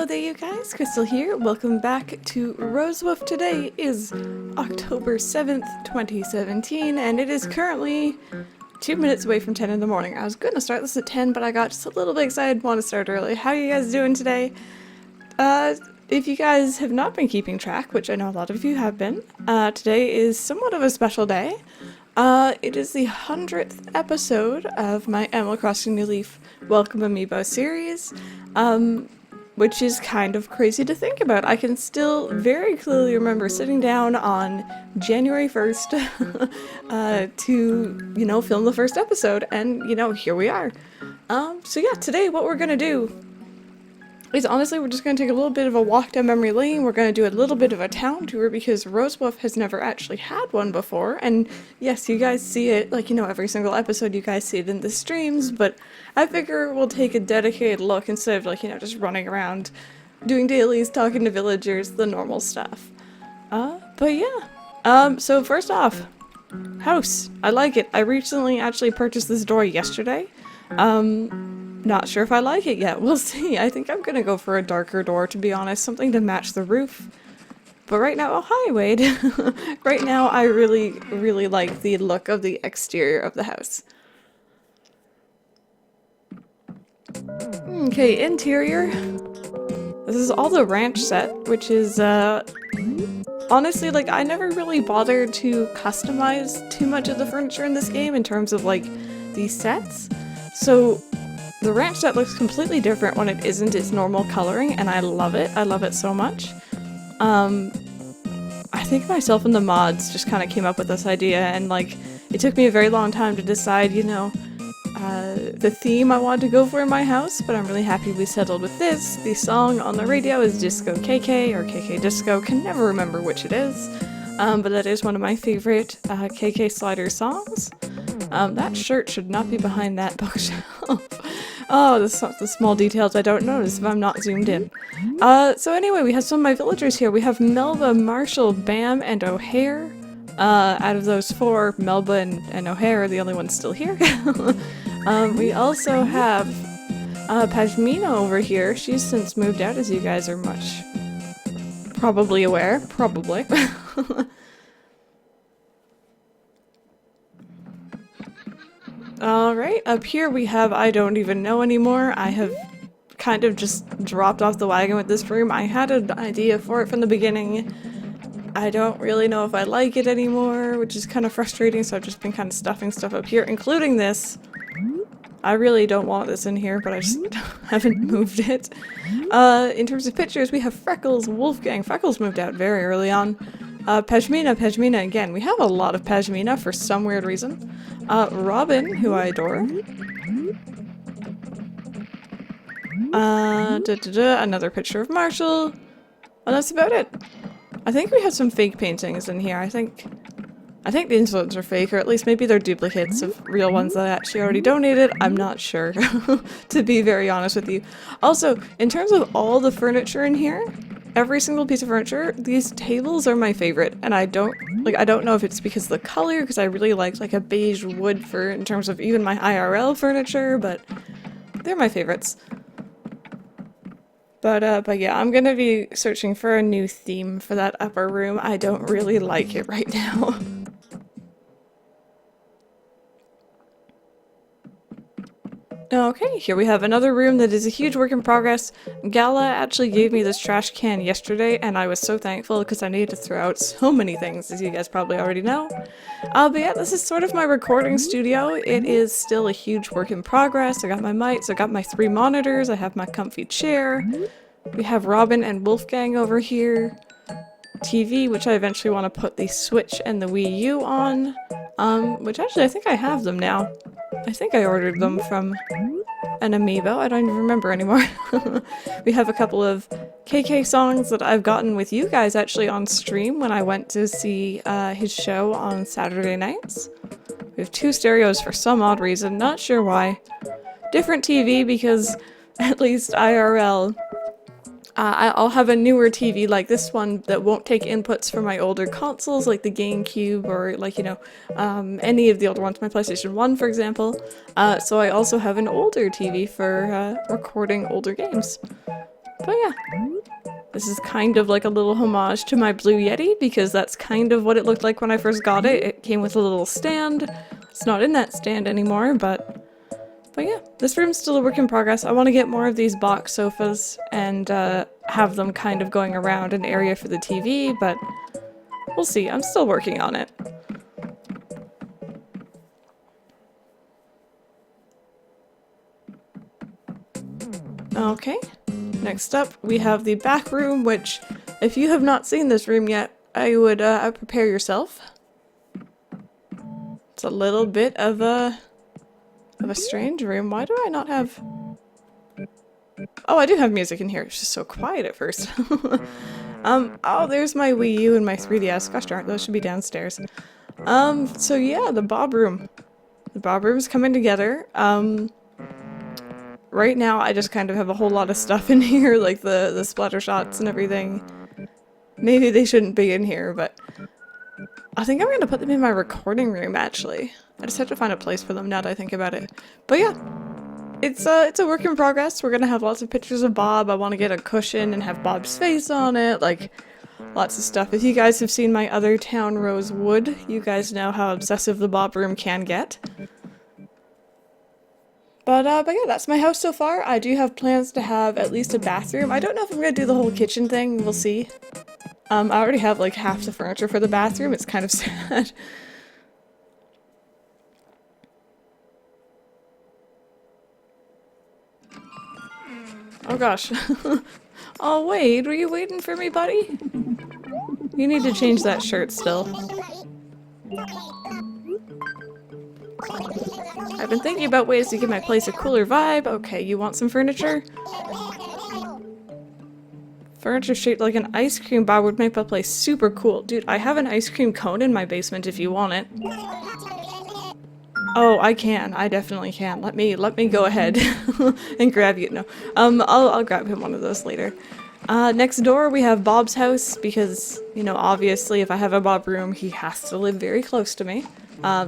Hello there you guys, Crystal here. Welcome back to RoseWood. Today is October 7th, 2017, and it is currently 2 minutes away from 10 in the morning. I was going to start this at 10, but I got just a little bit excited, want to start early. How are you guys doing today? If you guys have not been keeping track, which I know a lot of you have been, today is somewhat of a special day. It is the 100th episode of my Animal Crossing New Leaf Welcome Amiibo series, which is kind of crazy to think about. I can still very clearly remember sitting down on January 1st to, film the first episode, and, here we are. So yeah, today what we're gonna do is honestly we're just going to take a little bit of a walk down memory lane. We're going to do a little bit of a town tour because RoseWood has never actually had one before. And yes, you guys see it, every single episode you guys see it in the streams, but I figure we'll take a dedicated look instead of just running around doing dailies, talking to villagers, the normal stuff. But yeah. So first off, house. I like it. I recently actually purchased this door yesterday. Not sure if I like it yet. We'll see. I think I'm gonna go for a darker door, to be honest. Something to match the roof. But right now, oh hi Wade. Right now I really, really like the look of the exterior of the house. Okay, interior. This is all the ranch set, which is, honestly, I never really bothered to customize too much of the furniture in this game in terms of, these sets. So the ranch set looks completely different when it isn't its normal coloring, and I love it. I love it so much. I think myself and the mods just kind of came up with this idea, and it took me a very long time to decide, the theme I wanted to go for in my house, but I'm really happy we settled with this. The song on the radio is Disco KK, or KK Disco, can never remember which it is, but that is one of my favorite KK Slider songs. That shirt should not be behind that bookshelf. Oh, the small details I don't notice if I'm not zoomed in. So anyway, we have some of my villagers here. We have Melba, Marshall, Bam, and O'Hare. Out of those four, Melba and O'Hare are the only ones still here. We also have Pashmina over here. She's since moved out, as you guys are probably aware. Probably. Alright, up here we have I don't even know anymore. I have kind of just dropped off the wagon with this room. I had an idea for it from the beginning. I don't really know if I like it anymore, which is kind of frustrating, so I've just been kind of stuffing stuff up here, including this. I really don't want this in here, but I just haven't moved it. In terms of pictures, we have Freckles, Wolfgang. Freckles moved out very early on. Pashmina again. We have a lot of Pashmina for some weird reason. Robin, who I adore. Another picture of Marshall. And that's about it. I think we have some fake paintings in here. I think these ones are fake, or at least maybe they're duplicates of real ones that I actually already donated. I'm not sure, to be very honest with you. Also, in terms of all the furniture in here, every single piece of furniture, these tables are my favorite, and I don't know if it's because of the color, because I really like a beige wood in terms of even my IRL furniture, but they're my favorites. But yeah, I'm gonna be searching for a new theme for that upper room. I don't really like it right now. Okay, here we have another room that is a huge work in progress. Gala actually gave me this trash can yesterday, and I was so thankful because I needed to throw out so many things, as you guys probably already know. But yeah, this is sort of my recording studio. It is still a huge work in progress. I got my mics, I got my 3 monitors, I have my comfy chair. We have Robin and Wolfgang over here. TV, which I eventually want to put the Switch and the Wii U on. Which actually I think I have them now. I think I ordered them from an Amiibo. I don't even remember anymore. We have a couple of KK songs that I've gotten with you guys actually on stream when I went to see his show on Saturday nights. We have 2 stereos for some odd reason, not sure why. Different TV because at least IRL. I'll have a newer TV like this one that won't take inputs from my older consoles like the GameCube or any of the older ones, my PlayStation 1 for example. So I also have an older TV for recording older games. But yeah, this is kind of like a little homage to my Blue Yeti because that's kind of what it looked like when I first got it. It came with a little stand. It's not in that stand anymore, but yeah, this room's still a work in progress. I want to get more of these box sofas and have them kind of going around an area for the TV, but we'll see. I'm still working on it. Okay, next up we have the back room, which if you have not seen this room yet, I would prepare yourself. It's a little bit of a strange room. Why do I not have... Oh, I do have music in here. It's just so quiet at first. Oh, there's my Wii U and my 3DS. Gosh darn, those should be downstairs. So yeah, the Bob room. The Bob room's coming together. Right now I just kind of have a whole lot of stuff in here, like the splatter shots and everything. Maybe they shouldn't be in here, but I think I'm gonna put them in my recording room, actually. I just have to find a place for them now that I think about it. But yeah, it's a work in progress. We're gonna have lots of pictures of Bob. I want to get a cushion and have Bob's face on it, like lots of stuff. If you guys have seen my other town, RoseWood, you guys know how obsessive the Bob room can get. But yeah, that's my house so far. I do have plans to have at least a bathroom. I don't know if I'm gonna do the whole kitchen thing. We'll see. I already have like half the furniture for the bathroom. It's kind of sad. Oh gosh. Oh Wade, were you waiting for me, buddy? You need to change that shirt still. I've been thinking about ways to give my place a cooler vibe. Okay, you want some furniture? Furniture shaped like an ice cream bar would make my place super cool. Dude, I have an ice cream cone in my basement if you want it. Oh, I can. I definitely can. Let me go ahead and grab you. No. I'll grab him one of those later. Next door we have Bob's house because, you know, obviously if I have a Bob room, he has to live very close to me.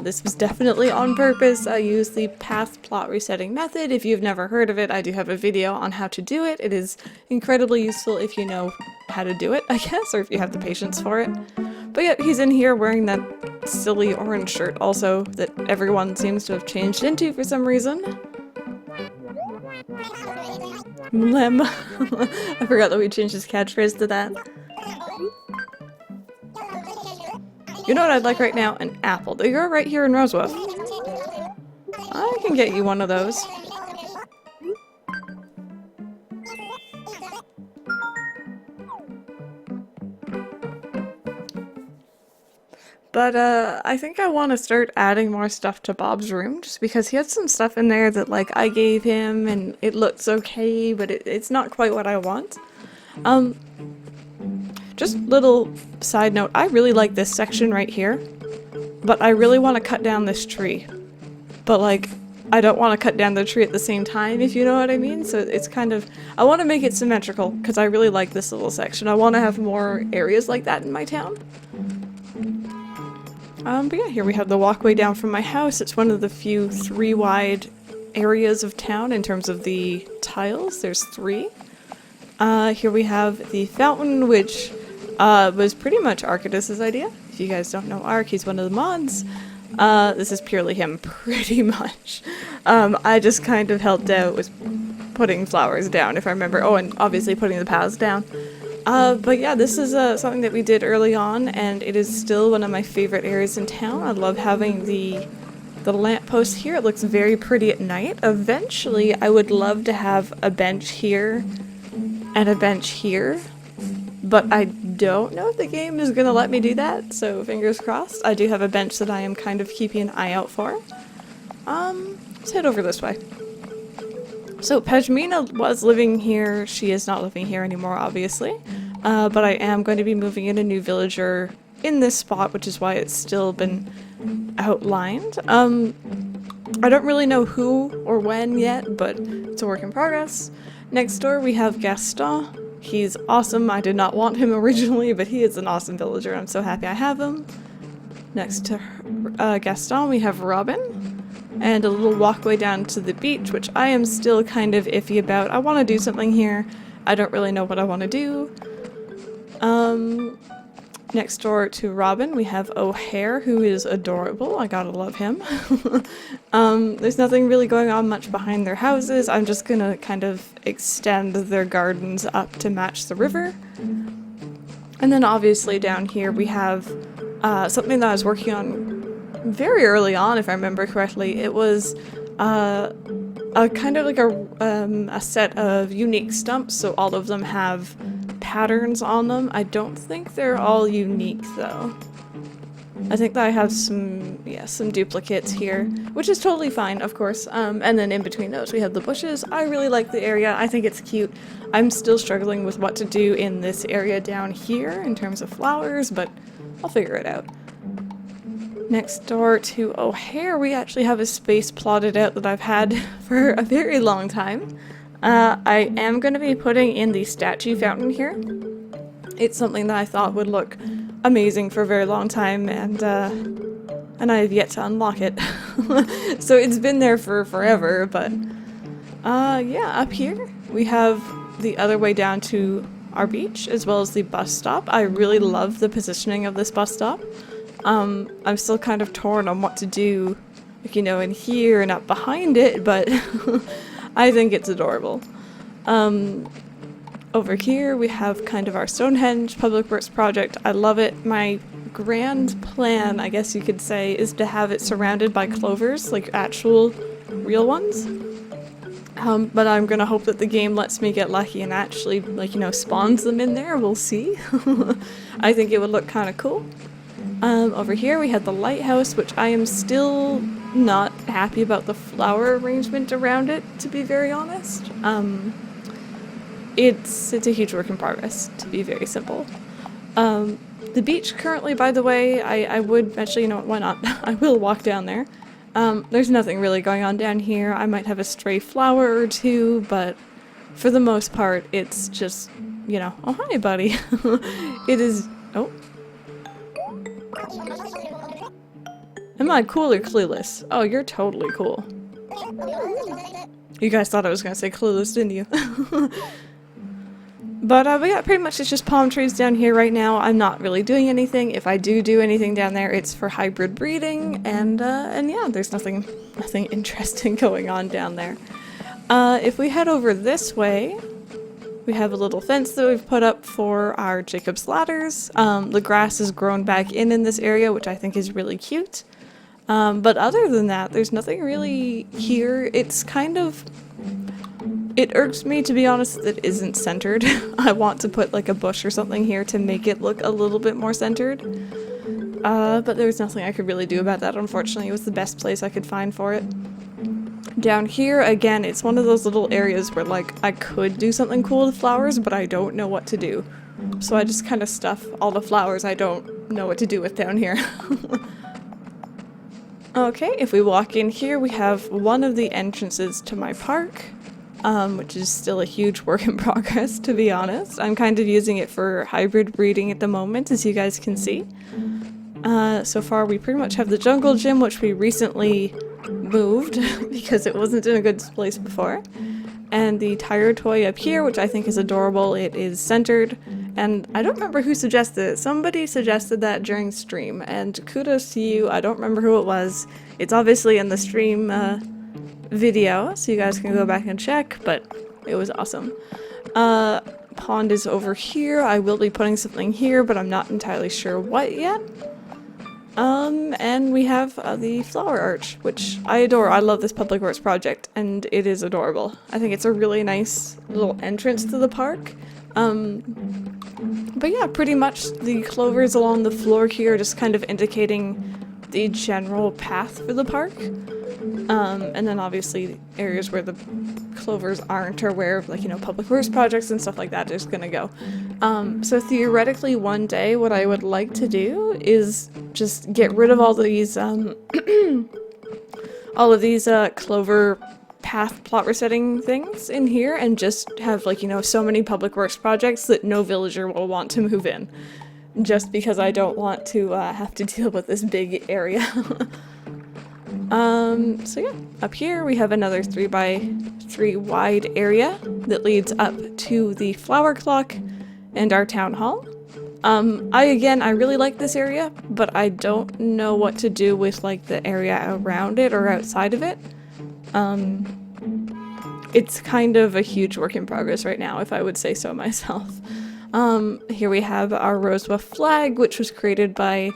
This was definitely on purpose. I used the path plot resetting method. If you've never heard of it, I do have a video on how to do it. It is incredibly useful if you know how to do it, I guess, or if you have the patience for it. But yeah, he's in here wearing that silly orange shirt also that everyone seems to have changed into for some reason. Lem. I forgot that we changed his catchphrase to that. You know what I'd like right now? An apple. You're right here in RoseWoof. I can get you one of those. But I think I want to start adding more stuff to Bob's room, just because he had some stuff in there that like I gave him and it looks okay, but it's not quite what I want. Just little side note, I really like this section right here, but I really want to cut down this tree. But like, I don't want to cut down the tree at the same time, if you know what I mean. So it's kind of, I want to make it symmetrical because I really like this little section. I want to have more areas like that in my town. But yeah, here we have the walkway down from my house. It's one of the few 3 wide areas of town in terms of the tiles. There's 3. Here we have the fountain, which was pretty much Arcadus's idea. If you guys don't know Arc, he's one of the mods. This is purely him, pretty much. I just kind of helped out with putting flowers down, if I remember. Oh, and obviously putting the paths down. But yeah, this is something that we did early on, and it is still one of my favorite areas in town. I love having the lamppost here. It looks very pretty at night. Eventually, I would love to have a bench here and a bench here, but I don't know if the game is going to let me do that, so fingers crossed. I do have a bench that I am kind of keeping an eye out for. Let's head over this way. So Pejmina was living here. She is not living here anymore, obviously, but I am going to be moving in a new villager in this spot, which is why it's still been outlined. I don't really know who or when yet, but it's a work in progress. Next door we have Gaston. He's awesome. I did not want him originally, but he is an awesome villager. I'm so happy I have him. Next to Gaston we have Robin. And a little walkway down to the beach, which I am still kind of iffy about. I want to do something here, I don't really know what I want to do. Next door to Robin, we have O'Hare, who is adorable. I gotta love him. There's nothing really going on much behind their houses. I'm just gonna kind of extend their gardens up to match the river. And then obviously down here we have something that I was working on very early on, if I remember correctly. It was a kind of like a set of unique stumps, so all of them have patterns on them. I don't think they're all unique though. I think that I have some duplicates here, which is totally fine, of course. And then in between those we have the bushes. I really like the area. I think it's cute. I'm still struggling with what to do in this area down here in terms of flowers, but I'll figure it out. Next door to O'Hare, we actually have a space plotted out that I've had for a very long time. I am going to be putting in the statue fountain here. It's something that I thought would look amazing for a very long time, and I have yet to unlock it. So it's been there for forever, but yeah, up here we have the other way down to our beach, as well as the bus stop. I really love the positioning of this bus stop. I'm still kind of torn on what to do, like, you know, in here and up behind it, but I think it's adorable. Over here we have kind of our Stonehenge public works project. I love it. My grand plan, I guess you could say, is to have it surrounded by clovers, like actual real ones. But I'm gonna hope that the game lets me get lucky and actually, like, you know, spawns them in there. We'll see. I think it would look kind of cool. Over here we had the lighthouse, which I am still not happy about the flower arrangement around it, to be very honest. It's a huge work in progress, to be very simple. The beach currently, by the way, I would actually, you know what, why not? I will walk down there. There's nothing really going on down here. I might have a stray flower or two, but for the most part, it's just, you know, oh hi buddy. It is, oh. Am I cool or clueless? Oh, you're totally cool. You guys thought I was gonna say clueless, didn't you? But yeah, pretty much it's just palm trees down here right now. I'm not really doing anything. If I do anything down there, it's for hybrid breeding, and yeah, there's nothing interesting going on down there. If we head over this way, we have a little fence that we've put up for our Jacob's ladders. The grass has grown back in this area, which I think is really cute. But other than that, there's nothing really here. It's kind of... It irks me, to be honest, that it isn't centered. I want to put like a bush or something here to make it look a little bit more centered. But there's nothing I could really do about that, unfortunately. It was the best place I could find for it. Down here, again, it's one of those little areas where, like, I could do something cool with flowers, but I don't know what to do. So I just kind of stuff all the flowers I don't know what to do with down here. Okay, if we walk in here, we have one of the entrances to my park, which is still a huge work in progress, to be honest. I'm kind of using it for hybrid breeding at the moment, as you guys can see. So far, we pretty much have the jungle gym, which we recently moved because it wasn't in a good place before. And the tire toy up here, which I think is adorable. It is centered, and I don't remember who suggested it. Somebody suggested that during stream, and kudos to you. I don't remember who it was. It's obviously in the stream video, so you guys can go back and check, but it was awesome. Pond is over here. I will be putting something here, but I'm not entirely sure what yet. And we have the flower arch, which I adore. I love this public works project, and it is adorable. I think it's a really nice little entrance to the park. But yeah, pretty much the clovers along the floor here just kind of indicating the general path for the park. And then obviously areas where the clovers aren't, or where, like, you know, public works projects and stuff like that is gonna go. So theoretically one day what I would like to do is just get rid of all these clover path plot resetting things in here and just have, like, you know, so many public works projects that no villager will want to move in. Just because I don't want to have to deal with this big area. So yeah, up here we have another 3x3 wide area that leads up to the flower clock and our town hall. I really like this area, but I don't know what to do with like the area around it or outside of it. It's kind of a huge work in progress right now, if I would say so myself. Here we have our RoseWood flag, which was created by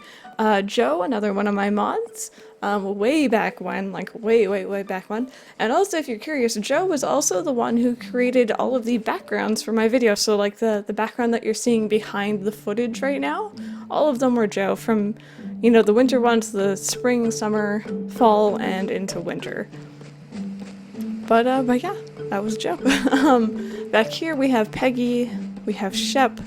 Joe, another one of my mods. Way back when, like way back when. And also, if you're curious, Joe was also the one who created all of the backgrounds for my video. So like the background that you're seeing behind the footage right now, all of them were Joe, from, you know, the winter ones, the spring, summer, fall, and into winter. But yeah, that was Joe. Back here we have Peggy, we have Shep,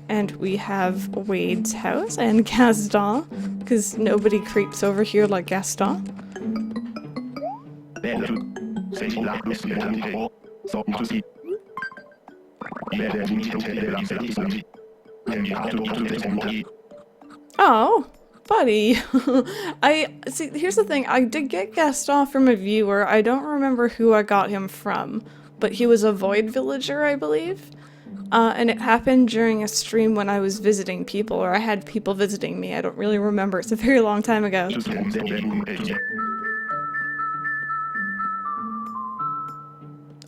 and we have Wade's house, and Gaston, because nobody creeps over here like Gaston. Oh, buddy. See, here's the thing, I did get Gaston from a viewer. I don't remember who I got him from, but he was a void villager, I believe. And it happened during a stream when I was visiting people, or I had people visiting me. I don't really remember. It's a very long time ago.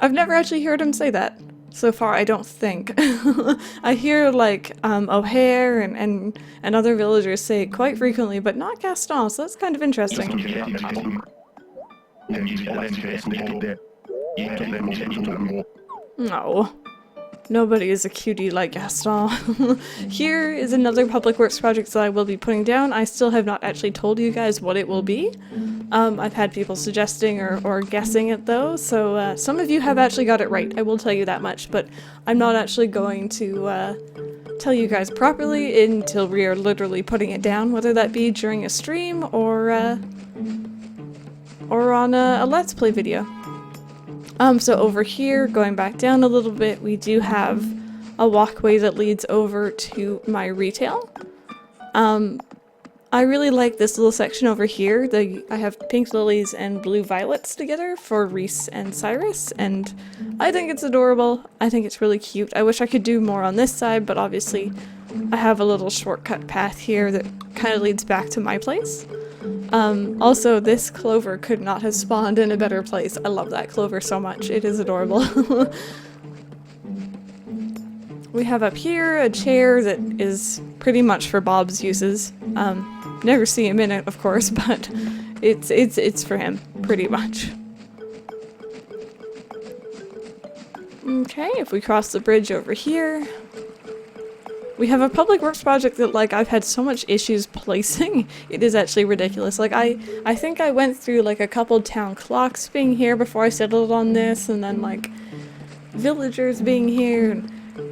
I've never actually heard him say that so far, I don't think. I hear like O'Hare and other villagers say it quite frequently, but not Gaston, so that's kind of interesting. No. Nobody is a cutie like Gaston. Here is another public works project that I will be putting down. I still have not actually told you guys what it will be. I've had people suggesting or guessing it though, so some of you have actually got it right, I will tell you that much, but I'm not actually going to tell you guys properly until we are literally putting it down, whether that be during a stream or on a Let's Play video. So over here, going back down a little bit, we do have a walkway that leads over to my retail. I really like this little section over here. I have pink lilies and blue violets together for Reese and Cyrus, and I think it's adorable. I think it's really cute. I wish I could do more on this side, but obviously I have a little shortcut path here that kind of leads back to my place. Also, this clover could not have spawned in a better place. I love that clover so much. It is adorable. We have up here a chair that is pretty much for Bob's uses. Never see him in it, of course, but it's for him, pretty much. Okay, if we cross the bridge over here, we have a public works project that, like, I've had so much issues placing. It is actually ridiculous. Like, I think I went through, like, a couple town clocks being here before I settled on this, and then, like, villagers being here, and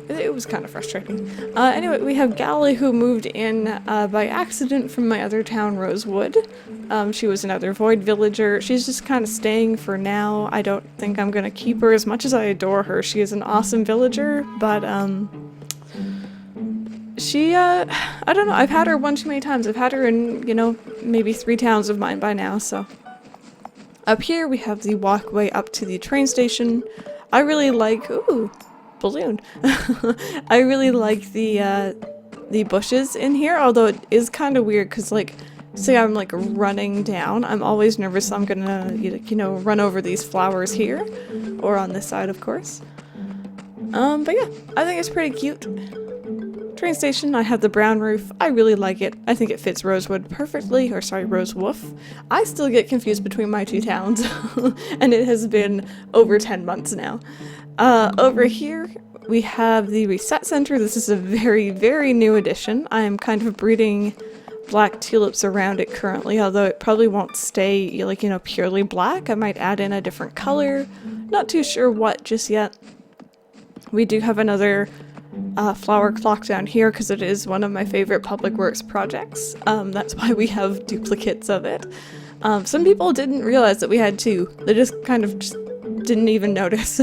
it was kind of frustrating. Anyway, we have Gally, who moved in by accident from my other town, RoseWood. She was another void villager. She's just kind of staying for now. I don't think I'm gonna keep her as much as I adore her. She is an awesome villager, but, she, I don't know, I've had her one too many times. I've had her in, you know, maybe 3 towns of mine by now, so. Up here we have the walkway up to the train station. I really like, ooh, balloon. I really like the bushes in here, although it is kind of weird because, like, say I'm like running down, I'm always nervous I'm gonna, you know, run over these flowers here, or on this side, of course. But yeah, I think it's pretty cute. Train station, I have the brown roof. I really like it. I think it fits RoseWood perfectly, or sorry, RoseWoof. I still get confused between my 2 towns, and it has been over 10 months now. Over here, we have the Reset Center. This is a very, very new addition. I am kind of breeding black tulips around it currently, although it probably won't stay, like, you know, purely black. I might add in a different color. Not too sure what just yet. We do have another flower clock down here because it is one of my favorite public works projects. That's why we have duplicates of it. Some people didn't realize that we had 2. They just kind of didn't even notice.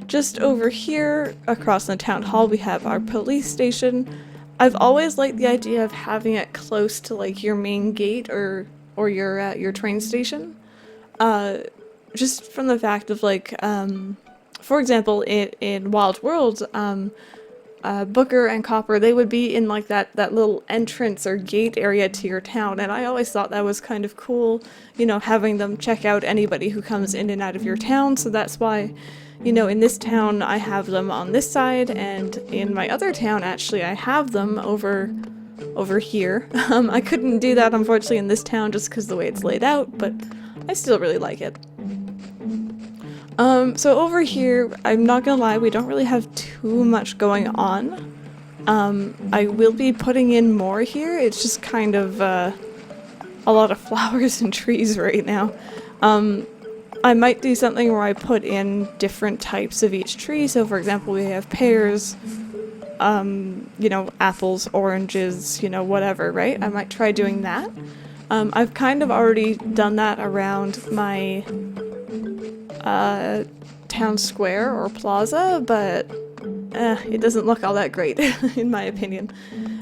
Just over here across the town hall we have our police station. I've always liked the idea of having it close to, like, your main gate or or your train station. Just from the fact of like, for example, in Wild World, Booker and Copper, they would be in like that little entrance or gate area to your town, and I always thought that was kind of cool, you know, having them check out anybody who comes in and out of your town. So that's why, you know, in this town I have them on this side, and in my other town actually I have them over here. I couldn't do that unfortunately in this town just because the way it's laid out, but I still really like it. So over here, I'm not gonna lie, we don't really have too much going on. I will be putting in more here. It's just kind of a lot of flowers and trees right now. I might do something where I put in different types of each tree. So for example, we have pears, you know, apples, oranges, you know, whatever, right? I might try doing that. I've kind of already done that around my town square or plaza, but it doesn't look all that great in my opinion.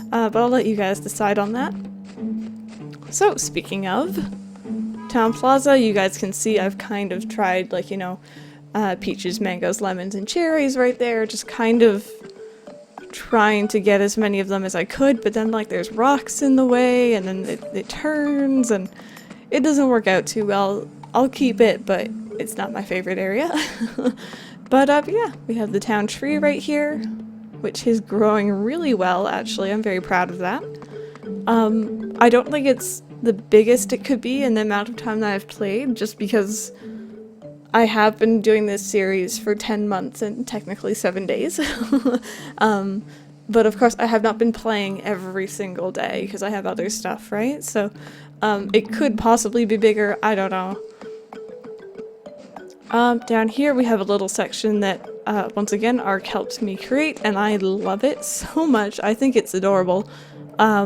But I'll let you guys decide on that. So speaking of town plaza, you guys can see I've kind of tried, like, you know, peaches, mangoes, lemons, and cherries right there, just kind of trying to get as many of them as I could, but then like there's rocks in the way and then it turns and it doesn't work out too well. I'll keep it, but it's not my favorite area. But yeah, we have the town tree right here, which is growing really well actually. I'm very proud of that. I don't think it's the biggest it could be in the amount of time that I've played, just because I have been doing this series for 10 months and technically 7 days. But of course I have not been playing every single day because I have other stuff, right? So it could possibly be bigger, I don't know. Down here we have a little section that, once again, Ark helped me create, and I love it so much. I think it's adorable. I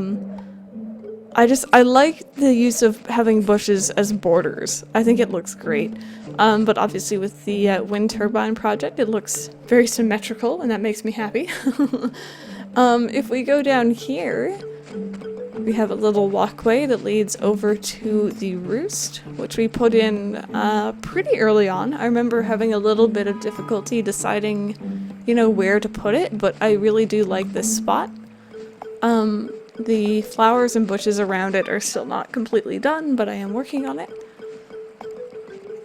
like the use of having bushes as borders. I think it looks great. But obviously with the wind turbine project, it looks very symmetrical, and that makes me happy. If we go down here, we have a little walkway that leads over to the roost, which we put in pretty early on. I remember having a little bit of difficulty deciding, you know, where to put it, but I really do like this spot. The flowers and bushes around it are still not completely done, but I am working on it.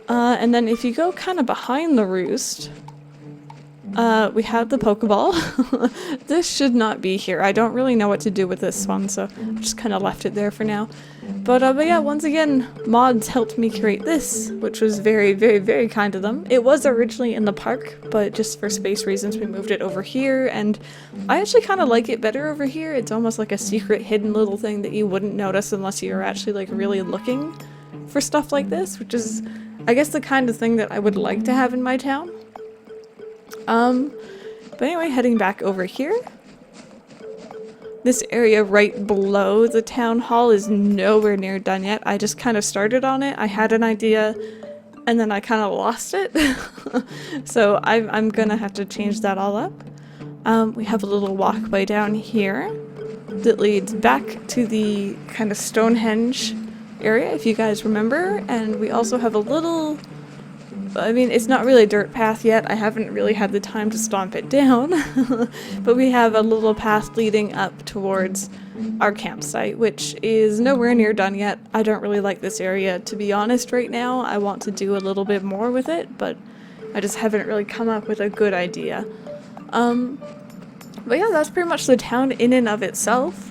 And then if you go kind of behind the roost, we have the Pokeball. This should not be here. I don't really know what to do with this one, so I just kind of left it there for now. But yeah, once again, mods helped me create this, which was very, very, very kind of them. It was originally in the park, but just for space reasons we moved it over here, and I actually kind of like it better over here. It's almost like a secret hidden little thing that you wouldn't notice unless you're actually like really looking for stuff like this, which is, I guess, the kind of thing that I would like to have in my town. But anyway, heading back over here. This area right below the town hall is nowhere near done yet. I just kind of started on it. I had an idea and then I kind of lost it. So I'm gonna have to change that all up. We have a little walkway down here that leads back to the kind of Stonehenge area, if you guys remember. And we also have a little, I mean, it's not really a dirt path yet. I haven't really had the time to stomp it down. But we have a little path leading up towards our campsite, which is nowhere near done yet. I don't really like this area, to be honest, right now. I want to do a little bit more with it, but I just haven't really come up with a good idea. But yeah, that's pretty much the town in and of itself.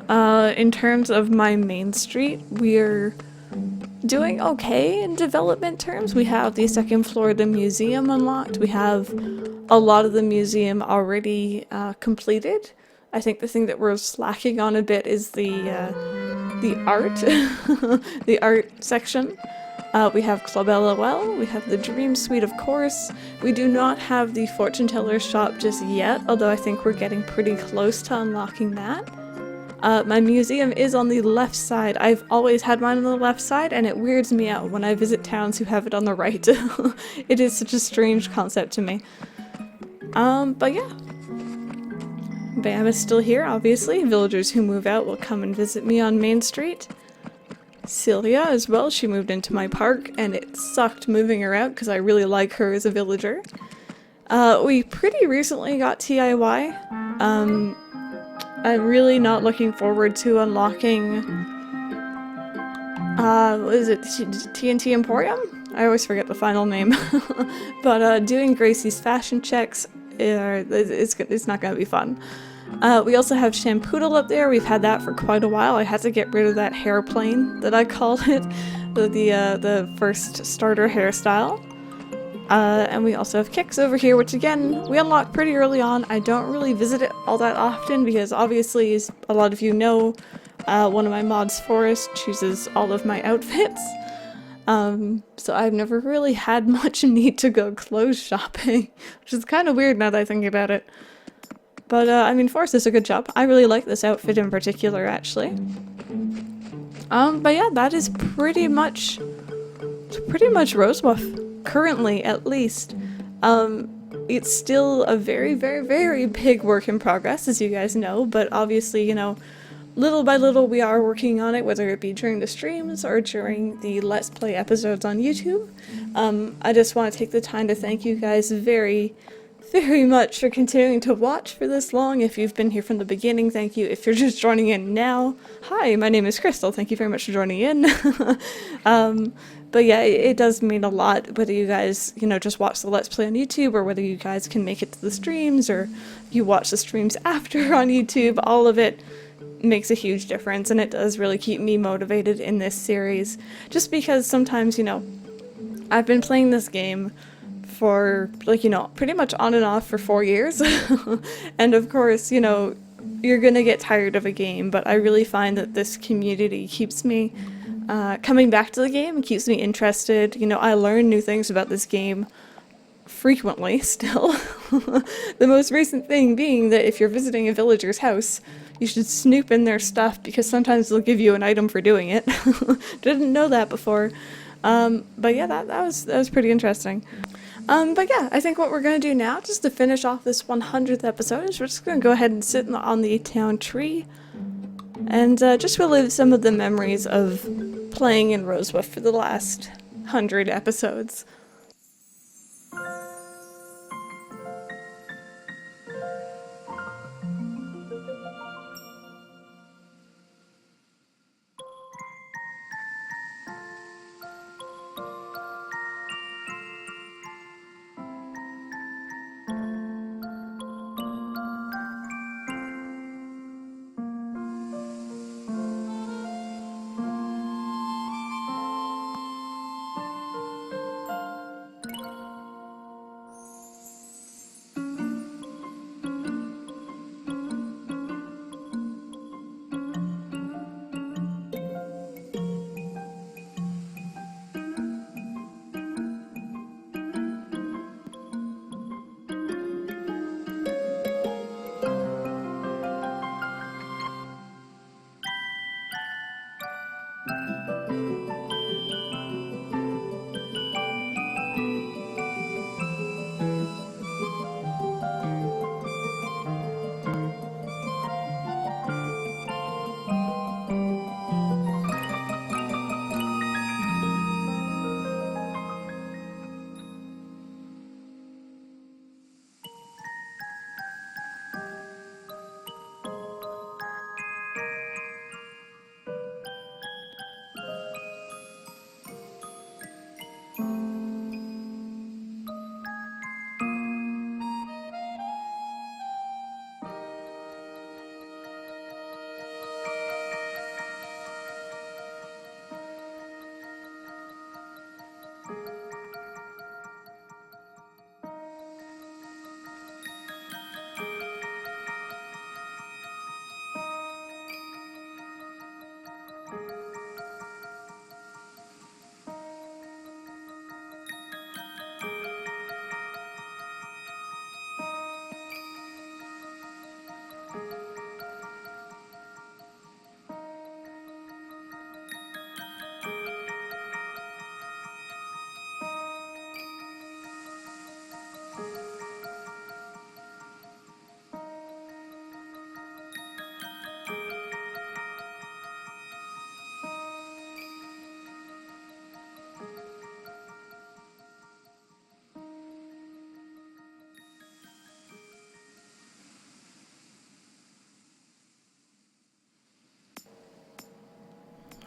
In terms of my main street, we're doing okay in development terms. We have the second floor of the museum unlocked. We have a lot of the museum already completed. I think the thing that we're slacking on a bit is the art, the art section. We have Club LOL, we have the Dream Suite, of course. We do not have the Fortune Teller shop just yet, although I think we're getting pretty close to unlocking that. My museum is on the left side. I've always had mine on the left side, and it weirds me out when I visit towns who have it on the right. It is such a strange concept to me. But yeah. Bam is still here, obviously. Villagers who move out will come and visit me on Main Street. Celia as well. She moved into my park and it sucked moving her out because I really like her as a villager. We pretty recently got TIY. I'm really not looking forward to unlocking, what is it, TNT Emporium? I always forget the final name. But doing Gracie's fashion checks, it's not gonna be fun. We also have Shampoodle up there. We've had that for quite a while. I had to get rid of that hairplane that I called it, the first starter hairstyle. And we also have Kix over here, which again, we unlocked pretty early on. I don't really visit it all that often because obviously, as a lot of you know, one of my mods, Forrest, chooses all of my outfits. So I've never really had much need to go clothes shopping, which is kind of weird now that I think about it. But, I mean, Forrest does a good job. I really like this outfit in particular, actually. But yeah, that is pretty much RoseWood. Currently, at least. It's still a very, very, very big work in progress, as you guys know, but obviously, you know, little by little we are working on it, whether it be during the streams or during the Let's Play episodes on YouTube. I just want to take the time to thank you guys very, very much for continuing to watch for this long. If you've been here from the beginning, thank you. If you're just joining in now, hi, my name is Crystal. Thank you very much for joining in. But yeah, it does mean a lot whether you guys, you know, just watch the Let's Play on YouTube or whether you guys can make it to the streams or you watch the streams after on YouTube. All of it makes a huge difference, and it does really keep me motivated in this series. Just because sometimes, you know, I've been playing this game for, like, you know, pretty much on and off for 4 years. And of course, you know, you're gonna get tired of a game, but I really find that this community keeps me coming back to the game and keeps me interested. You know, I learn new things about this game frequently still. The most recent thing being that if you're visiting a villager's house, you should snoop in their stuff because sometimes they'll give you an item for doing it. Didn't know that before. But yeah, that was pretty interesting. But yeah, I think what we're going to do now, just to finish off this 100th episode, is we're just going to go ahead and sit on the town tree and just relive some of the memories of playing in RoseWood for the last 100 episodes.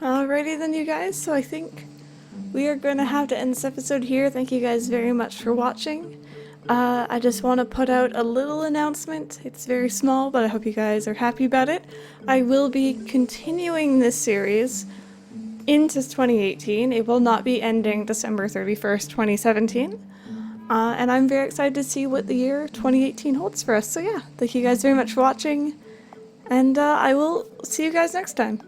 Alrighty then, you guys, so I think we are going to have to end this episode here. Thank you guys very much for watching. I just want to put out a little announcement. It's very small, but I hope you guys are happy about it. I will be continuing this series into 2018. It will not be ending December 31st, 2017. And I'm very excited to see what the year 2018 holds for us. So yeah, thank you guys very much for watching, and I will see you guys next time.